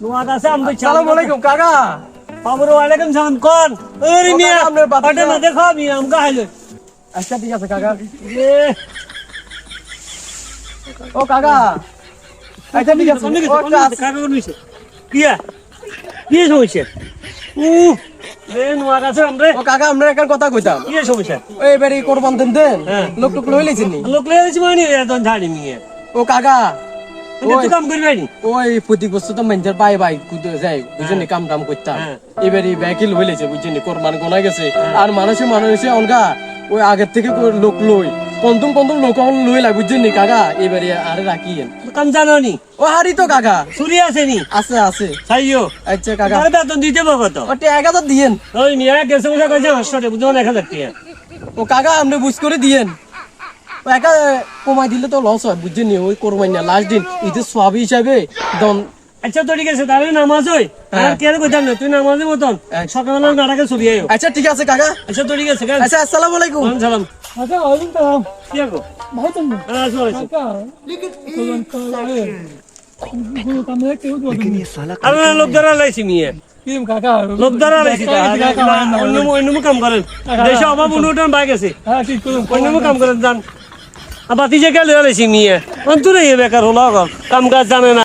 নোয়াদ আছে আমি আসসালামু আলাইকুম কাকা। বাবুর ওয়ালাইকুম সালাম কোন ওরে ও মিয়া কাকা, আপনার বাতিজা- পাটে না দেখো মিয়া আমগা হাইলো আচ্ছা ঠিক আছে কাকা। এ ও কাকা আচ্ছা ঠিক আছে। ও কাকা, কাকা কোন হইছে কিয়া কি সমস্যা রে নোয়াদ আছে আমরে ও কাকা আমরা একটা কথা কইতাম। কি সমস্যা ওই বাড়ি কোরবান দেন দেন হ্যাঁ। লোক টুক লই লইছেন নি? লোক লে দিছি মানে এত ঝাড়ি মিয়া ও কাকা তুমি তো কাম করবে নি ওই প্রতি বছর তো মেঞ্জার বাই বাই কুদে যায় বুঝছেন কাম টাম করতাম। হ্যাঁ। এবারে ব্যাকিল হয়ে লেছে বুঝছেন কোরবান গোনা গেছে আর মানুষে অনকা ওই আগের থেকে লোক লই কন্দম লোক লই লাই বুঝছেন কাকা। এবারে আরে রাখিয়েন কাম জানো নি ও হারি তো কাকা চুরি আছে নি আছে আছে। চাইও আচ্ছা কাকা আর বেতন দিতে পাবো তো ও 1000 দিয়েন। ওই মিয়া গেছে বসে কইছে হাসতে বুঝো 1000 টাকা ও কাকা আপনি বুঝ করে দিয়েন। ও একা কমাই দিলে তো লস হয় বুঝছেন ওই কোরবান না লাস্ট দিন ঈদের সওয়াব হিসাবে দন। আচ্ছা তো ঠিক আছে তাহলে নামাজ হই আর কেন কইতাম না তুই নামাজের মতন সকালবেলা নাটাকে চলি আইও আচ্ছা ঠিক আছে কাকা। আচ্ছা তো ঠিক আছে কাল আচ্ছা আসসালামু আলাইকুম। সালাম কাকা ওই তো কি গো বহুত না হ্যাঁ চলেছে কাকা কোন কালে গুলো কামে কেউ তো আর লোক ধরা লাইছি মিয়া কিম কাকা লোক ধরা লাইছি অন্য কাম করেন দেশে অভাব উন্নয়ন বাই গেছে হ্যাঁ ঠিক করুন অন্য কাম করেন যান বাতি যে গেলে লাইছি মিয়া অন্তরে বেকার হলো কাম কাজ জানে না